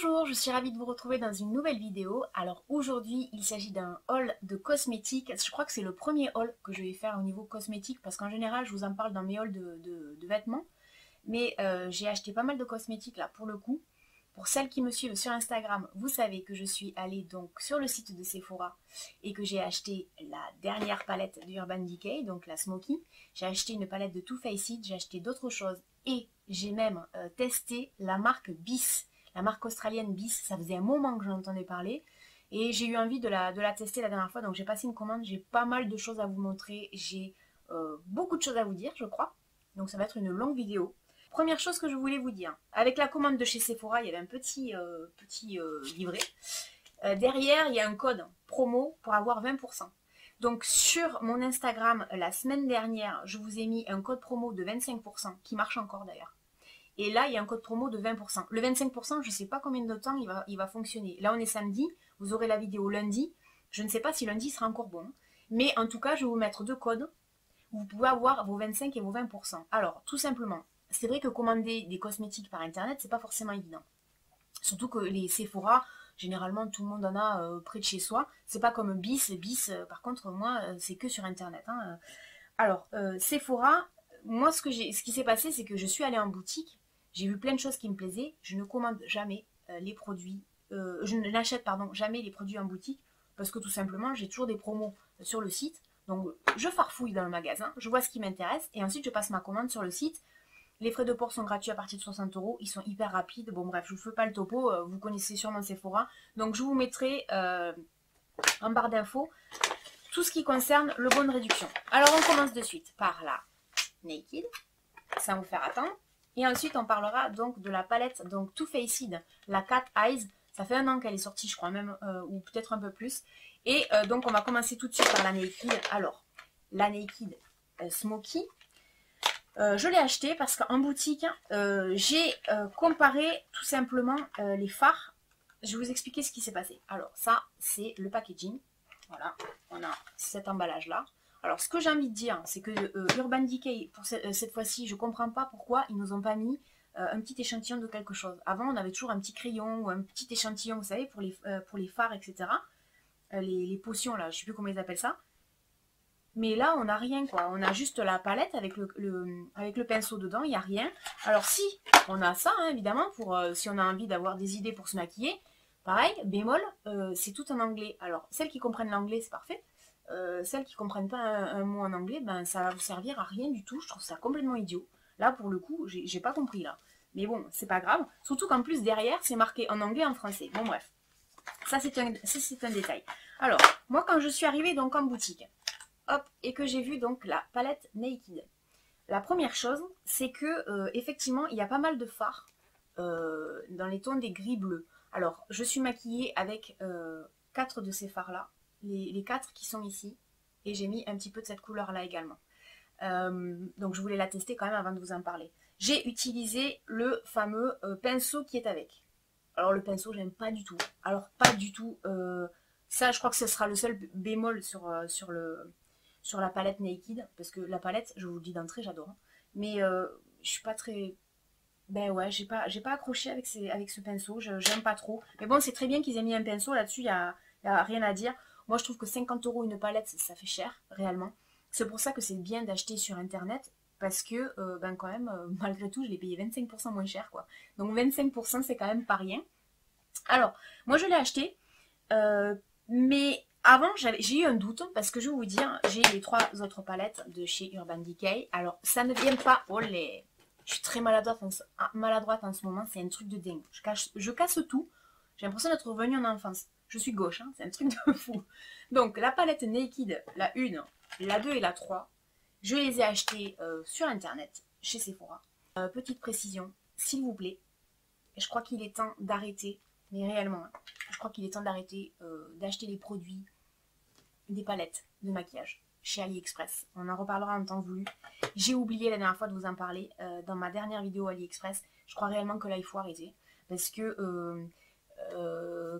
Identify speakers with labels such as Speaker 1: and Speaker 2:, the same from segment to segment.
Speaker 1: Bonjour, je suis ravie de vous retrouver dans une nouvelle vidéo. Alors aujourd'hui, il s'agit d'un haul de cosmétiques. Je crois que c'est le premier haul que je vais faire au niveau cosmétique parce qu'en général, je vous en parle dans mes hauls de vêtements. Mais j'ai acheté pas mal de cosmétiques là pour le coup. Pour celles qui me suivent sur Instagram, vous savez que je suis allée donc sur le site de Sephora et que j'ai acheté la dernière palette d'Urban Decay, donc la Smoky. J'ai acheté une palette de Too Faced It, j'ai acheté d'autres choses et j'ai même testé la marque Bis. La marque australienne Bis, ça faisait un moment que j'en entendais parler et j'ai eu envie de la tester la dernière fois, donc j'ai passé une commande, j'ai pas mal de choses à vous montrer, j'ai beaucoup de choses à vous dire je crois, donc ça va être une longue vidéo. Première chose que je voulais vous dire, avec la commande de chez Sephora, il y avait un petit livret. Derrière, il y a un code promo pour avoir 20%. Donc sur mon Instagram, la semaine dernière, je vous ai mis un code promo de 25%, qui marche encore d'ailleurs. Et là, il y a un code promo de 20%. Le 25%, je ne sais pas combien de temps il va fonctionner. Là, on est samedi, vous aurez la vidéo lundi. Je ne sais pas si lundi sera encore bon. Mais en tout cas, je vais vous mettre deux codes. Vous pouvez avoir vos 25 et vos 20%. Alors, tout simplement, c'est vrai que commander des cosmétiques par internet, c'est pas forcément évident. Surtout que les Sephora, généralement, tout le monde en a près de chez soi. C'est pas comme Bis. Bis, par contre, moi, c'est que sur internet. Hein. Alors, Sephora, moi, ce qui s'est passé, c'est que je suis allée en boutique. J'ai vu plein de choses qui me plaisaient. Je ne commande jamais les produits. Je n'achète jamais les produits en boutique parce que tout simplement, j'ai toujours des promos sur le site. Donc, je farfouille dans le magasin, je vois ce qui m'intéresse et ensuite, je passe ma commande sur le site. Les frais de port sont gratuits à partir de 60 €. Ils sont hyper rapides. Bon, bref, je ne vous fais pas le topo. Vous connaissez sûrement Sephora. Donc, je vous mettrai en barre d'infos tout ce qui concerne le bon de réduction. Alors, on commence de suite par la Naked, sans vous faire attendre. Et ensuite, on parlera donc de la palette donc Too Faced, la Cat Eyes. Ça fait un an qu'elle est sortie, je crois même, ou peut-être un peu plus. Et donc, on va commencer tout de suite par la Naked. Alors, la Naked Smoky. Je l'ai acheté parce qu'en boutique, j'ai comparé tout simplement les fards. Je vais vous expliquer ce qui s'est passé. Alors, ça, c'est le packaging. Voilà, on a cet emballage-là. Alors, ce que j'ai envie de dire, c'est que Urban Decay, pour cette fois-ci, je ne comprends pas pourquoi ils ne nous ont pas mis un petit échantillon de quelque chose. Avant, on avait toujours un petit crayon ou un petit échantillon, vous savez, pour les fards, etc. Les potions, là, je ne sais plus comment ils appellent ça. Mais là, on n'a rien, quoi. On a juste la palette avec le pinceau dedans, il n'y a rien. Alors, si on a ça, hein, évidemment, pour si on a envie d'avoir des idées pour se maquiller, pareil, bémol, c'est tout en anglais. Alors, celles qui comprennent l'anglais, c'est parfait. Celles qui ne comprennent pas un mot en anglais, ben, ça va vous servir à rien du tout. Je trouve ça complètement idiot. Là, pour le coup, j'ai pas compris, là. Mais bon, c'est pas grave. Surtout qu'en plus, derrière, c'est marqué en anglais et en français. Bon, bref. Ça, c'est un détail. Alors, moi, quand je suis arrivée donc en boutique, hop, et que j'ai vu donc la palette Naked. La première chose, c'est que effectivement, il y a pas mal de fards dans les tons des gris bleus. Alors, je suis maquillée avec 4 de ces fards-là, les 4 qui sont ici, et j'ai mis un petit peu de cette couleur-là également. Donc, je voulais la tester quand même avant de vous en parler. J'ai utilisé le fameux pinceau qui est avec. Alors, le pinceau, j'aime pas du tout. Alors, pas du tout. Ça, je crois que ce sera le seul bémol sur la palette Naked, parce que la palette, je vous le dis d'entrée, j'adore. Mais je suis pas très... Ben ouais, j'ai pas accroché avec ce pinceau, j'aime pas trop. Mais bon, c'est très bien qu'ils aient mis un pinceau, là-dessus, il y a rien à dire. Moi, je trouve que 50 € une palette, ça fait cher, réellement. C'est pour ça que c'est bien d'acheter sur Internet, parce que, ben quand même, malgré tout, je l'ai payé 25% moins cher, quoi. Donc 25%, c'est quand même pas rien. Alors, moi, je l'ai acheté, mais... Avant, j'ai eu un doute parce que je vais vous dire, j'ai les 3 autres palettes de chez Urban Decay. Alors, ça ne vient pas... Oh les... Je suis très maladroite en ce moment, c'est un truc de dingue. Je casse tout. J'ai l'impression d'être revenue en enfance. Je suis gauche, hein, c'est un truc de fou. Donc, la palette Naked, la 1, la 2 et la 3, je les ai achetées sur Internet, chez Sephora. Petite précision, s'il vous plaît, je crois qu'il est temps d'arrêter, mais réellement, hein, je crois qu'il est temps d'arrêter d'acheter les produits, des palettes de maquillage chez AliExpress. On en reparlera en temps voulu. J'ai oublié la dernière fois de vous en parler dans ma dernière vidéo AliExpress. Je crois réellement que là, il faut arrêter. Parce que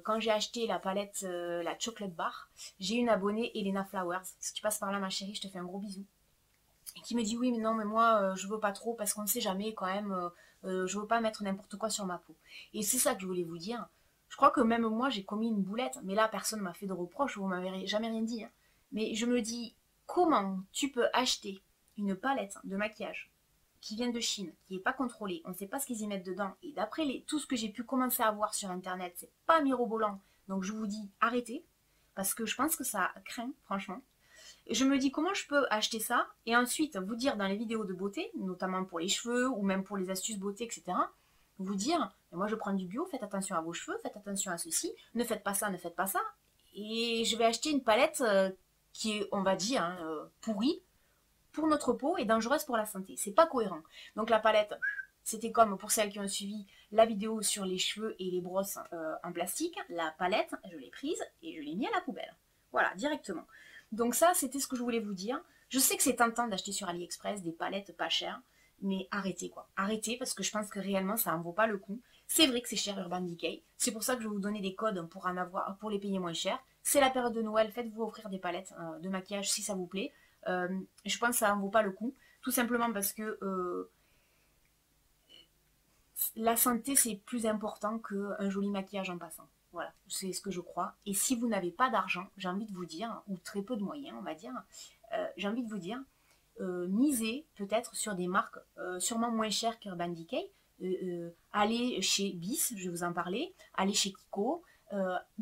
Speaker 1: quand j'ai acheté la palette, la Chocolate Bar, j'ai une abonnée, Elena Flowers. Si tu passes par là, ma chérie, je te fais un gros bisou. Qui me dit oui, mais non, mais moi, je veux pas trop parce qu'on ne sait jamais quand même je veux pas mettre n'importe quoi sur ma peau. Et c'est ça que je voulais vous dire. Je crois que même moi, j'ai commis une boulette, mais là, personne m'a fait de reproche, vous m'avez jamais rien dit, hein. Mais je me dis, comment tu peux acheter une palette de maquillage qui vient de Chine, qui n'est pas contrôlée, on ne sait pas ce qu'ils y mettent dedans, et d'après tout ce que j'ai pu commencer à voir sur internet, c'est pas mirobolant, donc je vous dis arrêtez, parce que je pense que ça craint, franchement. Je me dis comment je peux acheter ça, et ensuite vous dire dans les vidéos de beauté, notamment pour les cheveux, ou même pour les astuces beauté, etc., vous dire, moi je prends du bio, faites attention à vos cheveux, faites attention à ceci, ne faites pas ça, ne faites pas ça, et je vais acheter une palette qui est, on va dire, hein, pourrie, pour notre peau et dangereuse pour la santé. C'est pas cohérent. Donc la palette, c'était comme pour celles qui ont suivi la vidéo sur les cheveux et les brosses en plastique. La palette, je l'ai prise et je l'ai mis à la poubelle. Voilà, directement. Donc ça, c'était ce que je voulais vous dire. Je sais que c'est tentant d'acheter sur AliExpress des palettes pas chères, mais arrêtez quoi. Arrêtez parce que je pense que réellement ça en vaut pas le coup. C'est vrai que c'est cher Urban Decay. C'est pour ça que je vais vous donner des codes pour en avoir, pour les payer moins cher. C'est la période de Noël, faites-vous offrir des palettes de maquillage si ça vous plaît. Je pense que ça en vaut pas le coup. Tout simplement parce que la santé c'est plus important qu'un joli maquillage en passant. Voilà, c'est ce que je crois. Et si vous n'avez pas d'argent, j'ai envie de vous dire, ou très peu de moyens, on va dire, j'ai envie de vous dire, misez peut-être sur des marques sûrement moins chères qu'Urban Decay. Allez chez Bis, je vais vous en parler. Allez chez Kiko.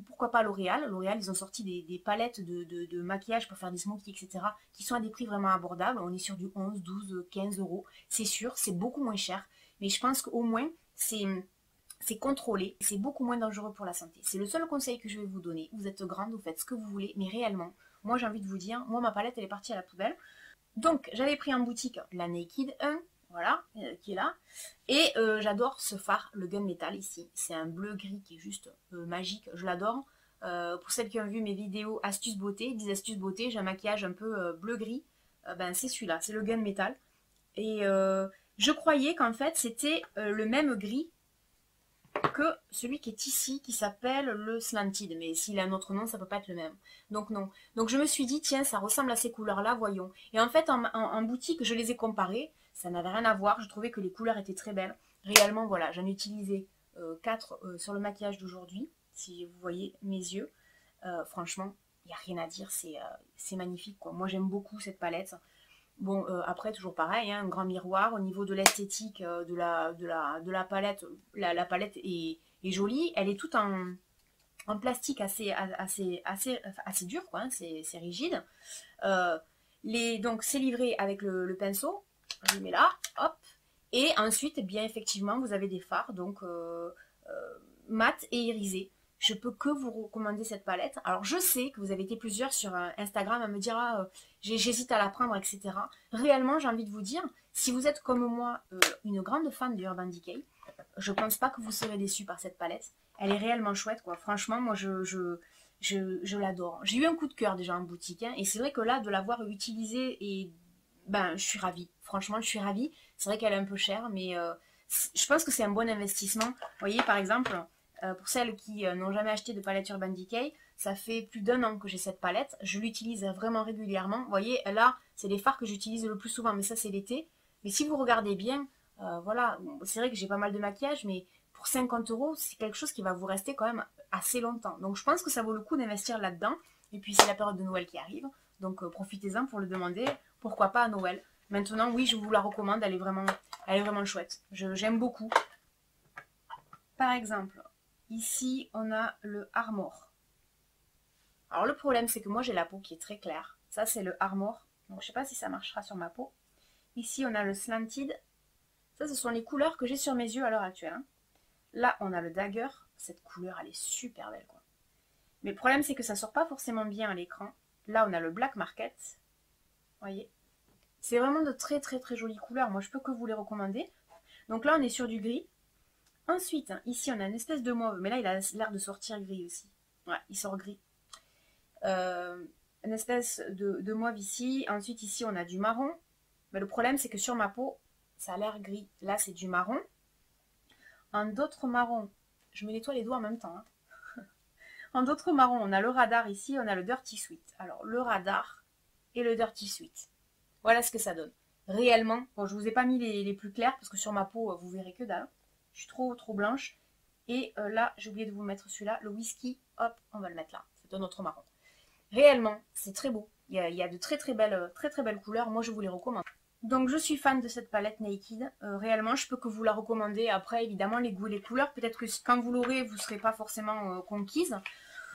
Speaker 1: Pourquoi pas L'Oréal. L'Oréal, ils ont sorti des palettes de maquillage pour faire des smokies, etc. qui sont à des prix vraiment abordables. On est sur du 11, 12, 15 euros. C'est sûr, c'est beaucoup moins cher. Mais je pense qu'au moins, c'est contrôlé. C'est beaucoup moins dangereux pour la santé. C'est le seul conseil que je vais vous donner. Vous êtes grande, vous faites ce que vous voulez. Mais réellement, moi j'ai envie de vous dire, moi ma palette, elle est partie à la poubelle. Donc, j'avais pris en boutique la Naked 1. Voilà, qui est là. Et j'adore ce phare, le gunmetal ici. C'est un bleu-gris qui est juste magique, je l'adore. Pour celles qui ont vu mes vidéos astuces beauté, 10 astuces beauté, j'ai un maquillage un peu bleu-gris. Ben, c'est celui-là, c'est le gunmetal. Et je croyais qu'en fait c'était le même gris que celui qui est ici, qui s'appelle le Slanted. Mais s'il a un autre nom, ça peut pas être le même. Donc non. Donc je me suis dit, tiens, ça ressemble à ces couleurs-là, voyons. Et en fait, en boutique, je les ai comparées. Ça n'avait rien à voir. Je trouvais que les couleurs étaient très belles. Réellement, voilà, j'en ai utilisé 4 sur le maquillage d'aujourd'hui. Si vous voyez mes yeux. Franchement, il n'y a rien à dire. C'est magnifique, quoi. Moi, j'aime beaucoup cette palette. Bon, après, toujours pareil, hein, un grand miroir. Au niveau de l'esthétique de la palette, la palette est jolie. Elle est toute en plastique assez dur, quoi, hein, c'est rigide. Donc, c'est livré avec le pinceau. Je le mets là, hop. Et ensuite, bien effectivement, vous avez des fards, donc mat et irisés. Je peux que vous recommander cette palette. Alors, je sais que vous avez été plusieurs sur Instagram à me dire ah, j'hésite à la prendre, etc. Réellement, j'ai envie de vous dire, si vous êtes comme moi une grande fan de Urban Decay, je pense pas que vous serez déçus par cette palette. Elle est réellement chouette, quoi. Franchement, moi, je l'adore. J'ai eu un coup de cœur déjà en boutique, hein, et c'est vrai que là, de l'avoir utilisée, et ben, je suis ravie. Franchement, je suis ravie. C'est vrai qu'elle est un peu chère, mais je pense que c'est un bon investissement. Vous voyez, par exemple, pour celles qui n'ont jamais acheté de palette Urban Decay, ça fait plus d'1 an que j'ai cette palette. Je l'utilise vraiment régulièrement. Vous voyez, là, c'est les fards que j'utilise le plus souvent, mais ça, c'est l'été. Mais si vous regardez bien, voilà, bon, c'est vrai que j'ai pas mal de maquillage, mais pour 50 euros, c'est quelque chose qui va vous rester quand même assez longtemps. Donc, je pense que ça vaut le coup d'investir là-dedans. Et puis, c'est la période de Noël qui arrive. Donc, profitez-en pour le demander. Pourquoi pas à Noël. Maintenant, oui, je vous la recommande. Elle est vraiment chouette. J'aime beaucoup. Par exemple, ici, on a le Armor. Alors, le problème, c'est que moi, j'ai la peau qui est très claire. Ça, c'est le Armor. Donc, je sais pas si ça marchera sur ma peau. Ici, on a le Slanted. Ça, ce sont les couleurs que j'ai sur mes yeux à l'heure actuelle, hein. Là, on a le Dagger. Cette couleur, elle est super belle, quoi. Mais le problème, c'est que ça sort pas forcément bien à l'écran. Là, on a le Black Market. Vous voyez, c'est vraiment de très très très jolies couleurs. Moi, je peux que vous les recommander. Donc là, on est sur du gris. Ensuite, ici, on a une espèce de mauve. Mais là, il a l'air de sortir gris aussi. Ouais, il sort gris. Une espèce de mauve ici. Ensuite, ici, on a du marron. Mais le problème, c'est que sur ma peau, ça a l'air gris. Là, c'est du marron. En d'autres marrons, je me nettoie les doigts en même temps, hein. En d'autres marrons, on a le Radar ici, on a le Dirty Sweet. Alors, le Radar et le Dirty Sweet. Voilà ce que ça donne. réellement. Bon, je vous ai pas mis les plus clairs parce que sur ma peau, vous verrez que dalle. Je suis trop blanche. Et là, j'ai oublié de vous mettre celui-là, le whisky. Hop, on va le mettre là. C'est un autre marron. Réellement, c'est très beau. Il y a de très belles couleurs. Moi, je vous les recommande. Donc, je suis fan de cette palette Naked. Réellement, je peux que vous la recommander. Après, évidemment, les goûts et les couleurs. Peut-être que quand vous l'aurez, vous ne serez pas forcément conquise.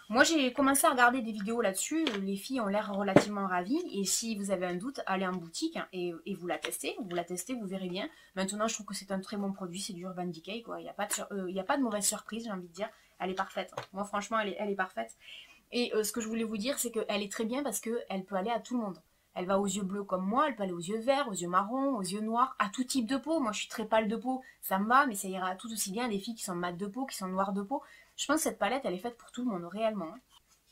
Speaker 1: Moi, j'ai commencé à regarder des vidéos là-dessus. Les filles ont l'air relativement ravies. Et si vous avez un doute, allez en boutique et vous la testez. Vous la testez, vous verrez bien. Maintenant, je trouve que c'est un très bon produit. C'est du Urban Decay, quoi. Il n'y a pas de mauvaise surprise, j'ai envie de dire. Elle est parfaite. Moi, franchement, elle est parfaite. Et ce que je voulais vous dire, c'est qu'elle est très bien parce qu'elle peut aller à tout le monde. Elle va aux yeux bleus comme moi, elle peut aller aux yeux verts, aux yeux marrons, aux yeux noirs, à tout type de peau. Moi, je suis très pâle de peau, ça me va, mais ça ira tout aussi bien des filles qui sont mates de peau, qui sont noires de peau. Je pense que cette palette, elle est faite pour tout le monde, réellement.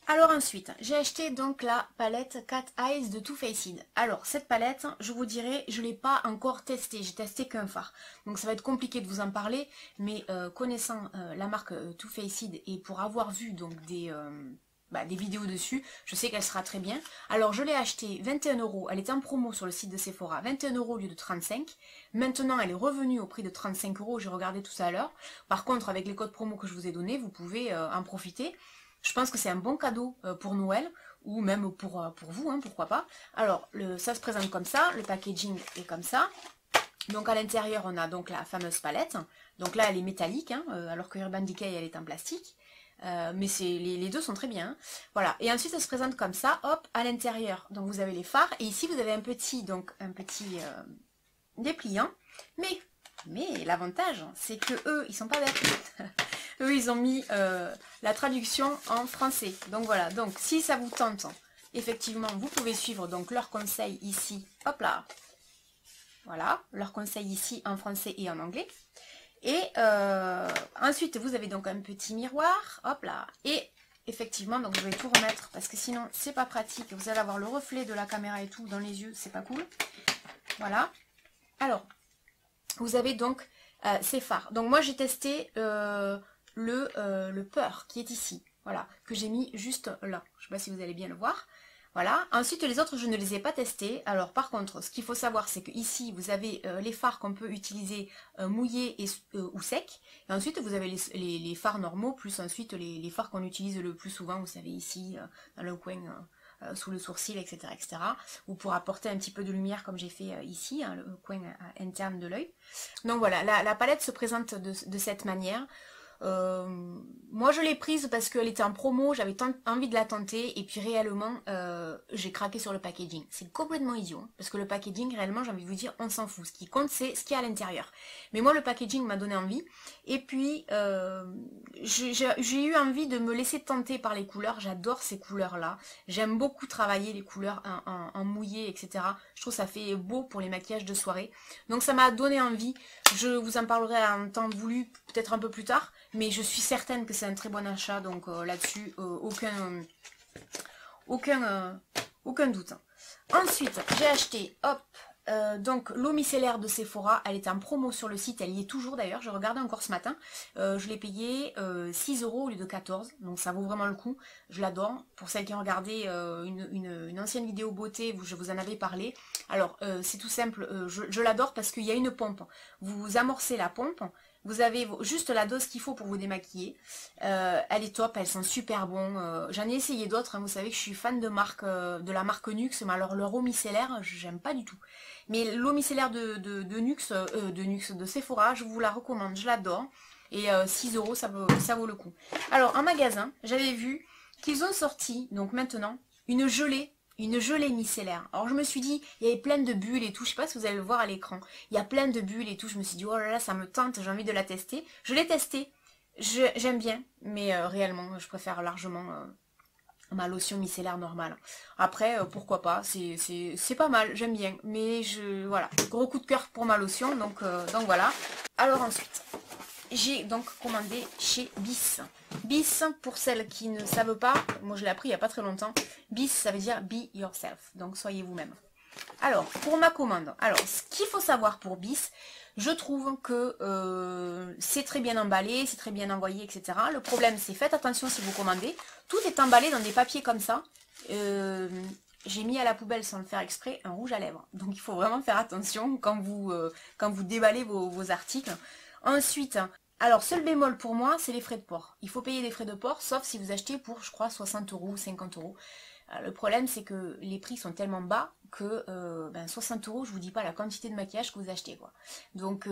Speaker 1: Alors ensuite, j'ai acheté donc la palette Cat Eyes de Too Faced. Alors cette palette, je vous dirais, je ne l'ai pas encore testée, j'ai testé qu'un fard. Donc ça va être compliqué de vous en parler, mais connaissant la marque Too Faced et pour avoir vu donc des vidéos dessus, je sais qu'elle sera très bien. Alors je l'ai acheté 21 €, elle était en promo sur le site de Sephora, 21 € au lieu de 35. Maintenant elle est revenue au prix de 35 €, j'ai regardé tout ça à l'heure. Par contre avec les codes promo que je vous ai donnés, vous pouvez en profiter. Je pense que c'est un bon cadeau pour Noël, ou même pour vous, hein, pourquoi pas. Alors ça se présente comme ça, le packaging est comme ça. Donc à l'intérieur on a donc la fameuse palette. Donc là elle est métallique, hein, alors que Urban Decay elle est en plastique. Mais les deux sont très bien. Hein. Voilà. Et ensuite, ça se présente comme ça, hop, à l'intérieur. Donc vous avez les fards. Et ici, vous avez un petit dépliant. Mais l'avantage, c'est que eux, ils sont pas bêtes. Eux, ils ont mis la traduction en français. Donc voilà. Donc si ça vous tente, effectivement, vous pouvez suivre donc leurs conseils ici. Hop là. Voilà. Leurs conseils ici en français et en anglais. Et ensuite, vous avez donc un petit miroir, hop là, et effectivement, donc je vais tout remettre, parce que sinon, c'est pas pratique, vous allez avoir le reflet de la caméra et tout dans les yeux, c'est pas cool. Voilà. Alors, vous avez donc ces fards. Donc moi, j'ai testé le Peur, qui est ici, voilà, que j'ai mis juste là. Je sais pas si vous allez bien le voir. Voilà. Ensuite, les autres, je ne les ai pas testés. Alors, par contre, ce qu'il faut savoir, c'est que ici, vous avez les fards qu'on peut utiliser mouillés ou secs. Et ensuite, vous avez les fards normaux, plus ensuite les fards qu'on utilise le plus souvent, vous savez, ici, dans le coin, sous le sourcil, etc., etc. Ou pour apporter un petit peu de lumière, comme j'ai fait ici, hein, le coin interne de l'œil. Donc voilà, la palette se présente de cette manière. Moi je l'ai prise parce qu'elle était en promo, j'avais envie de la tenter et puis réellement j'ai craqué sur le packaging. C'est complètement idiot hein, parce que le packaging réellement j'ai envie de vous dire on s'en fout. Ce qui compte c'est ce qu'il y a à l'intérieur. Mais moi le packaging m'a donné envie et puis j'ai eu envie de me laisser tenter par les couleurs. J'adore ces couleurs là. J'aime beaucoup travailler les couleurs en mouillé etc. Je trouve ça fait beau pour les maquillages de soirée. Donc ça m'a donné envie. Je vous en parlerai à un temps voulu, peut-être un peu plus tard. Mais je suis certaine que c'est un très bon achat, donc là-dessus, aucun doute. Ensuite, j'ai acheté, hop, donc l'eau micellaire de Sephora, elle était en promo sur le site, elle y est toujours d'ailleurs, je regardais encore ce matin. Je l'ai payé 6 € au lieu de 14, donc ça vaut vraiment le coup, je l'adore. Pour celles qui ont regardé une ancienne vidéo beauté, je vous en avais parlé. Alors, c'est tout simple, je l'adore parce qu'il y a une pompe. Vous amorcez la pompe. Vous avez juste la dose qu'il faut pour vous démaquiller. Elle est top, elles sont super bon. J'en ai essayé d'autres, hein. Vous savez que je suis fan de la marque NYX, mais alors leur eau micellaire, j'aime pas du tout. Mais l'eau micellaire de NYX, de Sephora, je vous la recommande, je l'adore. Et 6 €, ça vaut le coup. Alors en magasin, j'avais vu qu'ils ont sorti, donc maintenant, une gelée micellaire. Alors je me suis dit, il y avait plein de bulles et tout, je sais pas si vous allez le voir à l'écran. Il y a plein de bulles et tout, je me suis dit, oh là là, ça me tente, j'ai envie de la tester. Je l'ai testée, j'aime bien, mais réellement, je préfère largement ma lotion micellaire normale. Après, pourquoi pas, c'est pas mal, j'aime bien. Mais voilà, gros coup de cœur pour ma lotion, donc voilà. Alors ensuite, j'ai donc commandé chez Bis. Bis, pour celles qui ne savent pas, moi je l'ai appris il n'y a pas très longtemps, Bis ça veut dire be yourself, donc soyez vous-même. Alors, pour ma commande, alors ce qu'il faut savoir pour Bis, je trouve que c'est très bien emballé, c'est très bien envoyé, etc. Le problème c'est faites attention si vous commandez, tout est emballé dans des papiers comme ça. j'ai mis à la poubelle sans le faire exprès un rouge à lèvres. Donc il faut vraiment faire attention quand vous déballez vos articles. Ensuite, alors seul bémol pour moi, c'est les frais de port. Il faut payer des frais de port, sauf si vous achetez pour, je crois, 60 € ou 50 €. Le problème, c'est que les prix sont tellement bas que 60 €, je vous dis pas la quantité de maquillage que vous achetez, quoi. Donc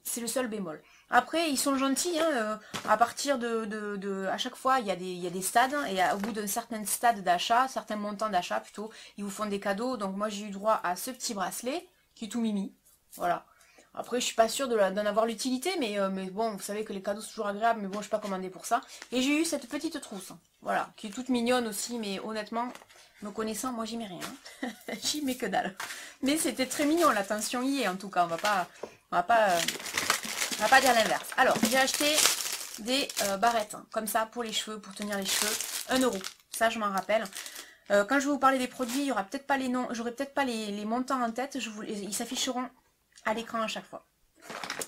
Speaker 1: c'est le seul bémol. Après, ils sont gentils, hein, à partir à chaque fois, il y a des stades, et au bout d'un certain stade d'achat, certains montants d'achat plutôt, ils vous font des cadeaux. Donc moi, j'ai eu droit à ce petit bracelet, qui est tout mimi, voilà. Après, je suis pas sûre d'en avoir l'utilité, mais bon, vous savez que les cadeaux sont toujours agréables, mais bon, je suis pas commandée pour ça. Et j'ai eu cette petite trousse, voilà, qui est toute mignonne aussi, mais honnêtement, me connaissant, moi j'y mets rien. J'y mets que dalle. Mais c'était très mignon, l'attention y est en tout cas, on va pas dire l'inverse. Alors, j'ai acheté des barrettes, hein, comme ça, pour les cheveux, pour tenir les cheveux, 1 €. Ça, je m'en rappelle. Quand je vais vous parler des produits, il y aura peut-être pas les noms, j'aurai peut-être pas les montants en tête, ils s'afficheront à l'écran à chaque fois.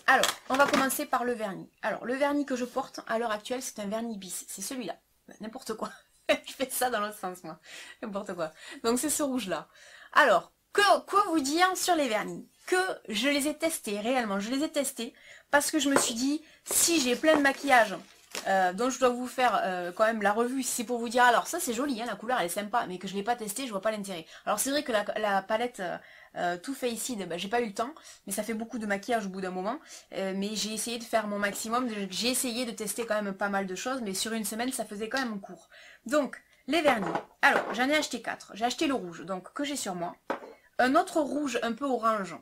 Speaker 1: Alors, on va commencer par le vernis. Alors, le vernis que je porte à l'heure actuelle, c'est un vernis bis. C'est celui-là. N'importe quoi. Je fais ça dans l'autre sens, moi. N'importe quoi. Donc, c'est ce rouge-là. Alors, quoi vous dire sur les vernis? Que je les ai testés, réellement. Je les ai testés parce que je me suis dit, si j'ai plein de maquillage dont je dois vous faire quand même la revue, si c'est pour vous dire, alors ça c'est joli, hein, la couleur elle est sympa, mais que je ne l'ai pas testé, je vois pas l'intérêt. Alors c'est vrai que la palette Too Faced, j'ai pas eu le temps, mais ça fait beaucoup de maquillage au bout d'un moment, mais j'ai essayé de faire mon maximum, j'ai essayé de tester quand même pas mal de choses, mais sur une semaine ça faisait quand même court. Donc, les vernis, alors j'en ai acheté 4, j'ai acheté le rouge, donc que j'ai sur moi, un autre rouge un peu orange,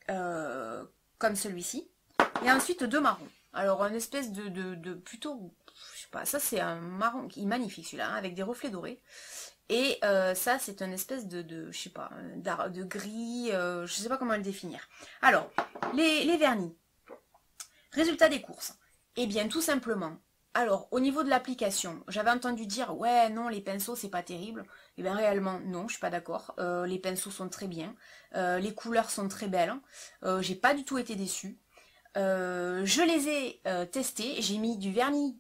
Speaker 1: comme celui-ci, et ensuite 2 marrons. Alors, une espèce de plutôt, je sais pas, ça c'est un marron qui est magnifique celui-là, hein, avec des reflets dorés. Et ça c'est une espèce je sais pas, de gris, je sais pas comment le définir. Alors, les vernis. Résultat des courses. Eh bien, tout simplement, alors, au niveau de l'application, j'avais entendu dire, ouais, non, les pinceaux, c'est pas terrible. Eh bien, réellement, non, je suis pas d'accord. Les pinceaux sont très bien. Les couleurs sont très belles. J'ai pas du tout été déçue. Je les ai testés, j'ai mis du vernis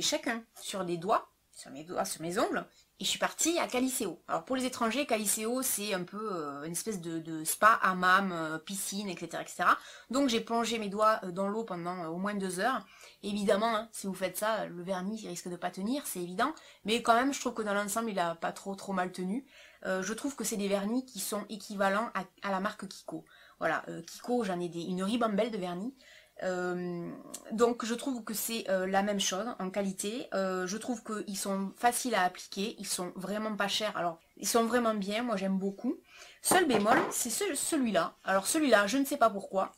Speaker 1: chacun sur les doigts, sur mes ongles, et je suis partie à Caliceo. Alors pour les étrangers, Caliceo c'est un peu une espèce de spa, hammam, piscine, etc., etc. Donc j'ai plongé mes doigts dans l'eau pendant au moins 2 heures. Évidemment, hein, si vous faites ça, le vernis il risque de pas tenir, c'est évident, mais quand même je trouve que dans l'ensemble il a pas trop mal tenu. Je trouve que c'est des vernis qui sont équivalents à la marque Kiko. Voilà, Kiko, j'en ai une ribambelle de vernis. Donc je trouve que c'est la même chose en qualité. Je trouve qu'ils sont faciles à appliquer, ils sont vraiment pas chers. Alors, ils sont vraiment bien, moi j'aime beaucoup. Seul bémol, c'est celui-là. Alors celui-là, je ne sais pas pourquoi,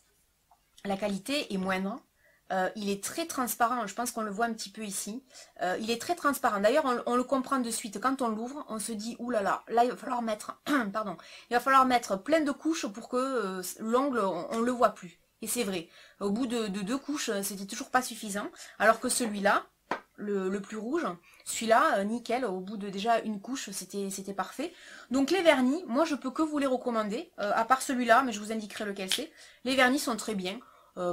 Speaker 1: la qualité est moindre. Il est très transparent, je pense qu'on le voit un petit peu ici. Il est très transparent. D'ailleurs, on le comprend de suite. Quand on l'ouvre, on se dit, oulala, là il va falloir mettre, pardon, il va falloir mettre plein de couches pour que l'ongle, on le voit plus. Et c'est vrai. Au bout de 2 couches, c'était toujours pas suffisant. Alors que celui-là, le plus rouge, celui-là, nickel, au bout de déjà une couche, c'était parfait. Donc les vernis, moi je peux que vous les recommander, à part celui-là, mais je vous indiquerai lequel c'est. Les vernis sont très bien.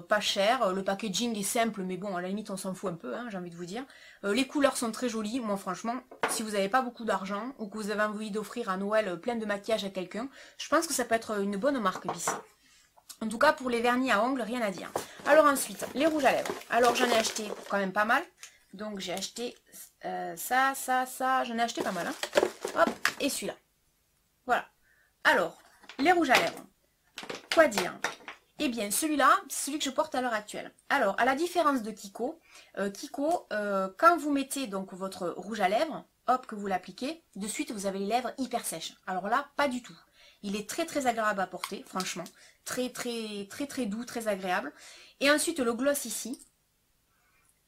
Speaker 1: Pas cher, le packaging est simple, mais bon, à la limite, on s'en fout un peu, hein, j'ai envie de vous dire. Les couleurs sont très jolies. Moi, franchement, si vous n'avez pas beaucoup d'argent, ou que vous avez envie d'offrir à Noël plein de maquillage à quelqu'un, je pense que ça peut être une bonne marque, Bissy. En tout cas, pour les vernis à ongles, rien à dire. Alors ensuite, les rouges à lèvres. Alors, j'en ai acheté quand même pas mal. Donc, j'ai acheté ça. J'en ai acheté pas mal, hein. Hop, et celui-là. Voilà. Alors, les rouges à lèvres. Quoi dire ? Eh bien, celui-là, c'est celui que je porte à l'heure actuelle. Alors, à la différence de Kiko, quand vous mettez donc votre rouge à lèvres, hop, que vous l'appliquez, de suite, vous avez les lèvres hyper sèches. Alors là, pas du tout. Il est très très agréable à porter, franchement. Très doux, très agréable. Et ensuite, le gloss ici.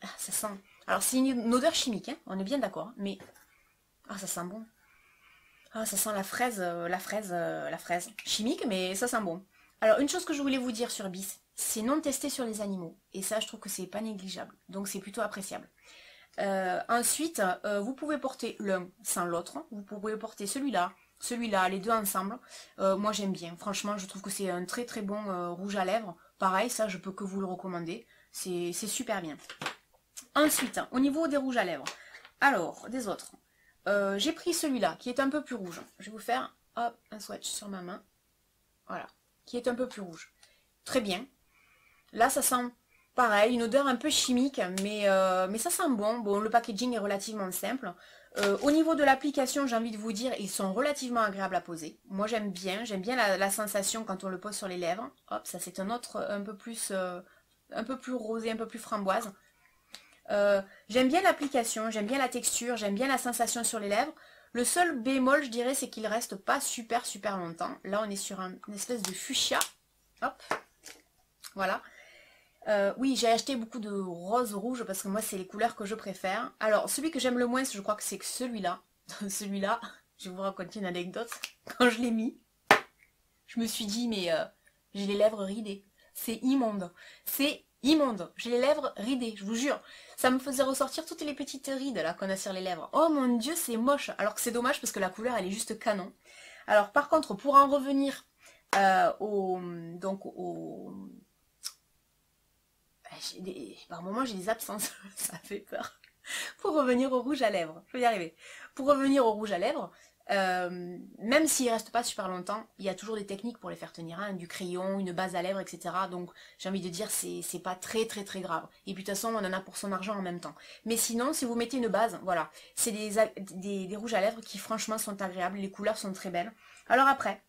Speaker 1: Ah, ça sent... Alors, c'est une odeur chimique, hein, on est bien d'accord, hein, mais... Ah, ça sent bon. Ah, ça sent la fraise chimique, mais ça sent bon. Alors, une chose que je voulais vous dire sur Bis, c'est non testé sur les animaux. Et ça, je trouve que c'est pas négligeable. Donc, c'est plutôt appréciable. Ensuite, vous pouvez porter l'un sans l'autre. Vous pouvez porter celui-là, les deux ensemble. Moi, j'aime bien. Franchement, je trouve que c'est un très très bon rouge à lèvres. Pareil, ça, je peux que vous le recommander. C'est super bien. Ensuite, au niveau des rouges à lèvres. Alors, des autres. J'ai pris celui-là, qui est un peu plus rouge. Je vais vous faire hop, un swatch sur ma main. Voilà, qui est un peu plus rouge. Très bien. Là, ça sent pareil, une odeur un peu chimique, mais ça sent bon. Bon, le packaging est relativement simple. Au niveau de l'application, j'ai envie de vous dire, ils sont relativement agréables à poser. Moi, j'aime bien la sensation quand on le pose sur les lèvres. Hop, ça c'est un autre un peu plus rosé, un peu plus framboise. J'aime bien l'application, j'aime bien la texture, j'aime bien la sensation sur les lèvres. Le seul bémol, je dirais, c'est qu'il reste pas super longtemps. Là, on est sur une espèce de fuchsia. Hop, voilà. Oui, j'ai acheté beaucoup de rose rouge parce que moi, c'est les couleurs que je préfère. Alors, celui que j'aime le moins, je crois que c'est celui-là. Celui-là, je vais vous raconter une anecdote. Quand je l'ai mis, je me suis dit, mais j'ai les lèvres ridées. C'est immonde. C'est immonde. J'ai les lèvres ridées, je vous jure. Ça me faisait ressortir toutes les petites rides là qu'on a sur les lèvres. Oh mon dieu, c'est moche. Alors que c'est dommage parce que la couleur, elle est juste canon. Alors, par contre, pour en revenir par moments j'ai des absences, ça fait peur. Pour revenir au rouge à lèvres, je vais y arriver. Pour revenir au rouge à lèvres, même s'il reste pas super longtemps, il y a toujours des techniques pour les faire tenir, hein, du crayon, une base à lèvres, etc. Donc j'ai envie de dire, c'est pas très grave. Et puis de toute façon, on en a pour son argent en même temps. Mais sinon, si vous mettez une base, voilà, c'est des rouges à lèvres qui franchement sont agréables, les couleurs sont très belles. Alors après,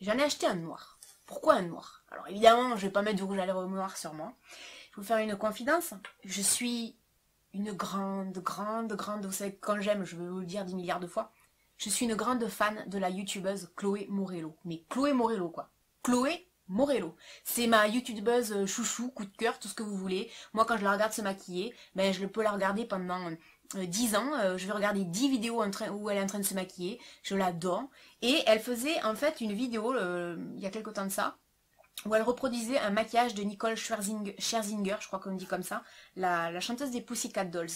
Speaker 1: j'en ai acheté un noir. Pourquoi un noir? Alors évidemment, je vais pas mettre du rouge à lèvres noir sur moi. Je vais vous faire une confidence. Je suis une grande, vous savez, quand j'aime, je vais vous le dire 10 milliards de fois, je suis une grande fan de la youtubeuse Chloé Morello. Mais Chloé Morello, quoi. Chloé Morello. C'est ma youtubeuse chouchou, coup de cœur, tout ce que vous voulez. Moi, quand je la regarde se maquiller, ben, je peux la regarder pendant 10 ans. Je vais regarder 10 vidéos où elle est en train de se maquiller. Je l'adore. Et elle faisait, en fait, une vidéo, il y a quelque temps de ça, où elle reproduisait un maquillage de Nicole Scherzinger, je crois qu'on dit comme ça, la chanteuse des Pussycat Dolls.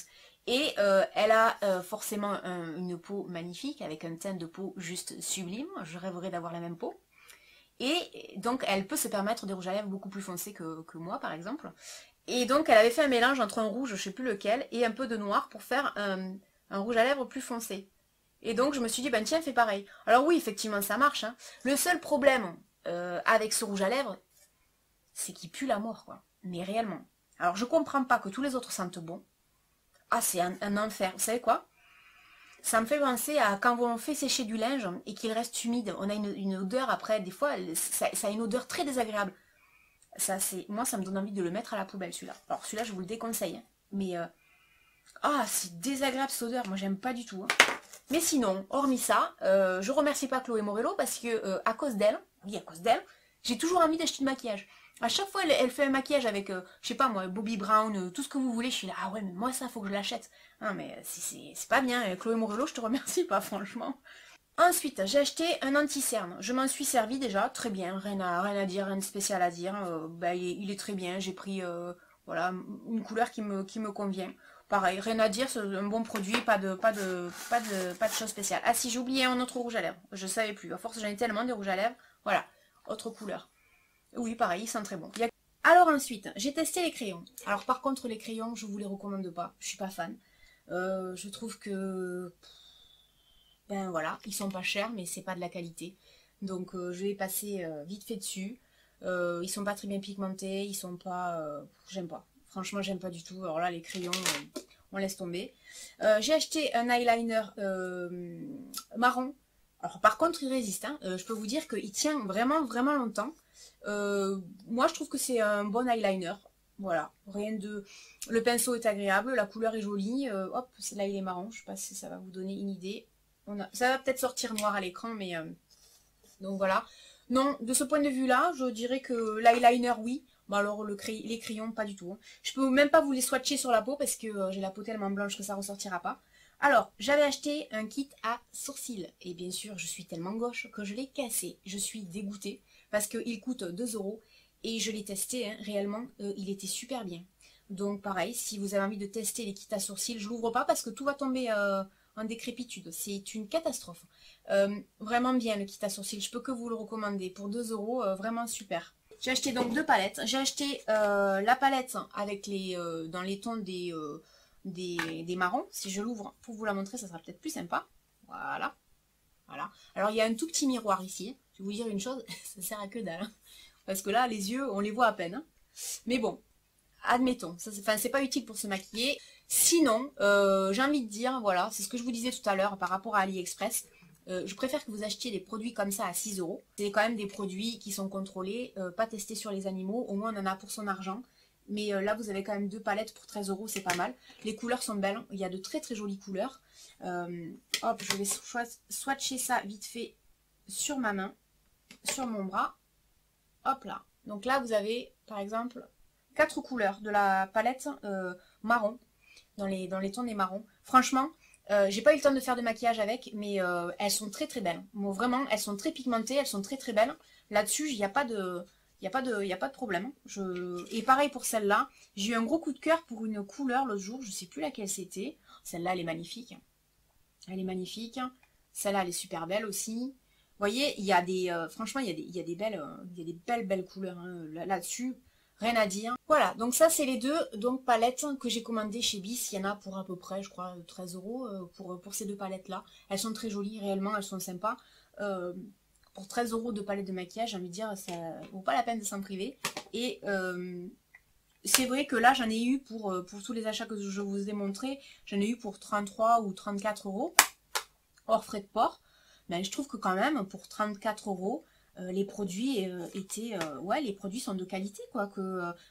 Speaker 1: Et elle a forcément une peau magnifique, avec un teint de peau juste sublime. Je rêverais d'avoir la même peau. Et donc elle peut se permettre des rouges à lèvres beaucoup plus foncés que moi, par exemple. Et donc elle avait fait un mélange entre un rouge, je sais plus lequel, et un peu de noir pour faire un rouge à lèvres plus foncé. Et donc je me suis dit, ben tiens, fais pareil. Alors oui, effectivement, ça marche. Hein. Le seul problème avec ce rouge à lèvres, c'est qu'il pue la mort, quoi. Mais réellement. Alors je comprends pas que tous les autres sentent bon. Ah, c'est un enfer. Vous savez quoi? Ça me fait penser à quand on fait sécher du linge et qu'il reste humide. On a une odeur après, des fois, ça a une odeur très désagréable. Moi, ça me donne envie de le mettre à la poubelle, celui-là. Alors celui-là, je vous le déconseille. Hein. Mais, c'est désagréable cette odeur. Moi, j'aime pas du tout. Hein. Mais sinon, hormis ça, je remercie pas Chloé Morello parce que à cause d'elle, oui, à cause d'elle, j'ai toujours envie d'acheter du maquillage. À chaque fois, elle fait un maquillage avec, je sais pas moi, Bobbi Brown, tout ce que vous voulez. Je suis là, ah ouais, mais moi ça, faut que je l'achète. Hein, mais c'est pas bien. Chloé Morello, je te remercie pas, franchement. Ensuite, j'ai acheté un anti-cerne. Je m'en suis servi déjà, très bien. Rien à dire, rien de spécial à dire. Bah, il est très bien. J'ai pris, voilà, une couleur qui me convient. Pareil, rien à dire, c'est un bon produit, pas de choses spéciales. Ah si, j'ai oublié un autre rouge à lèvres. Je savais plus. À force, j'en ai tellement de rouge à lèvres. Voilà, autre couleur. Oui, pareil, ils sont très bons. Alors ensuite, j'ai testé les crayons. Alors par contre, les crayons, je vous les recommande pas. Je suis pas fan. Je trouve que... Ben voilà, ils sont pas chers, mais c'est pas de la qualité. Donc je vais passer vite fait dessus. Ils sont pas très bien pigmentés, ils sont pas... j'aime pas. Franchement, j'aime pas du tout. Alors là, les crayons, on laisse tomber. J'ai acheté un eyeliner marron. Alors par contre, il résiste. Hein. Je peux vous dire qu'il tient vraiment longtemps. Moi, je trouve que c'est un bon eyeliner. Voilà, rien de... Le pinceau est agréable, la couleur est jolie. Hop, là, il est marron. Je sais pas si ça va vous donner une idée. Ça va peut-être sortir noir à l'écran, mais... Donc voilà. Non, de ce point de vue-là, je dirais que l'eyeliner, oui. Bon alors, les crayons, pas du tout. Hein. Je peux même pas vous les swatcher sur la peau parce que j'ai la peau tellement blanche que ça ressortira pas. Alors, j'avais acheté un kit à sourcils. Et bien sûr, je suis tellement gauche que je l'ai cassé. Je suis dégoûtée parce qu'il coûte 2 €. Et je l'ai testé, hein, réellement, il était super bien. Donc pareil, si vous avez envie de tester les kits à sourcils, je l'ouvre pas parce que tout va tomber en décrépitude. C'est une catastrophe. Vraiment bien le kit à sourcils, je peux que vous le recommander. Pour 2 €, vraiment super. J'ai acheté donc 2 palettes. J'ai acheté la palette avec dans les tons des marrons. Si je l'ouvre pour vous la montrer, ça sera peut-être plus sympa. Voilà. Voilà. Alors il y a un tout petit miroir ici. Je vais vous dire une chose, ça sert à que dalle. Hein. Parce que là, les yeux, on les voit à peine. Hein. Mais bon, admettons, c'est pas utile pour se maquiller. Sinon, j'ai envie de dire, voilà, c'est ce que je vous disais tout à l'heure par rapport à AliExpress. Je préfère que vous achetiez des produits comme ça à 6 €. C'est quand même des produits qui sont contrôlés, pas testés sur les animaux. Au moins, on en a pour son argent. Mais là, vous avez quand même 2 palettes pour 13 €, c'est pas mal. Les couleurs sont belles. Il y a de très très jolies couleurs. Hop, je vais swatcher ça vite fait sur ma main, sur mon bras. Hop là. Donc là, vous avez, par exemple, 4 couleurs de la palette marron, dans les tons des marrons. Franchement, j'ai pas eu le temps de faire de maquillage avec, mais elles sont très très belles. Bon, vraiment, elles sont très pigmentées, elles sont très très belles. Là-dessus, il n'y a pas de... Il n'y a pas de problème. Et pareil pour celle-là. J'ai eu un gros coup de cœur pour une couleur l'autre jour. Je ne sais plus laquelle c'était. Celle-là, elle est magnifique. Elle est magnifique. Celle-là, elle est super belle aussi. Vous voyez, il y a des... franchement, il y a des belles couleurs hein, là-dessus. Rien à dire. Voilà, donc ça, c'est les deux palettes que j'ai commandées chez Bis. Il y en a pour à peu près, je crois, 13 € pour ces deux palettes-là. Elles sont très jolies, réellement, elles sont sympas. Pour 13 € de palette de maquillage, j'ai envie de dire, ça vaut pas la peine de s'en priver. Et c'est vrai que là, j'en ai eu pour tous les achats que je vous ai montrés, j'en ai eu pour 33 ou 34 €, hors frais de port. Mais je trouve que quand même, pour 34 €, les produits ouais, les produits sont de qualité, quoi.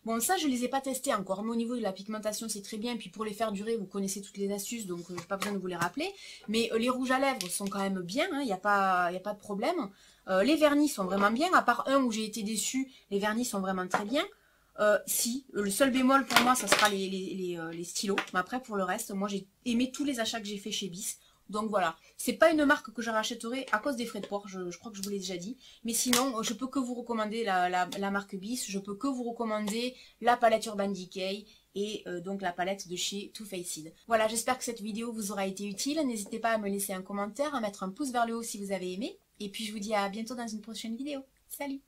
Speaker 1: Bon, ça, je les ai pas testés encore, mais au niveau de la pigmentation, c'est très bien. Et puis pour les faire durer, vous connaissez toutes les astuces, donc j'ai pas besoin de vous les rappeler. Mais les rouges à lèvres sont quand même bien, il n'y a pas de problème. Les vernis sont vraiment bien, à part un où j'ai été déçue, les vernis sont vraiment très bien. Si, le seul bémol pour moi, ça sera les stylos. Mais après, pour le reste, moi, j'ai aimé tous les achats que j'ai fait chez Bis. Donc voilà, c'est pas une marque que je rachèterai à cause des frais de port, je crois que je vous l'ai déjà dit. Mais sinon, je peux que vous recommander la marque Bis, je peux que vous recommander la palette Urban Decay et donc la palette de chez Too Faced. Voilà, j'espère que cette vidéo vous aura été utile. N'hésitez pas à me laisser un commentaire, à mettre un pouce vers le haut si vous avez aimé. Et puis je vous dis à bientôt dans une prochaine vidéo. Salut!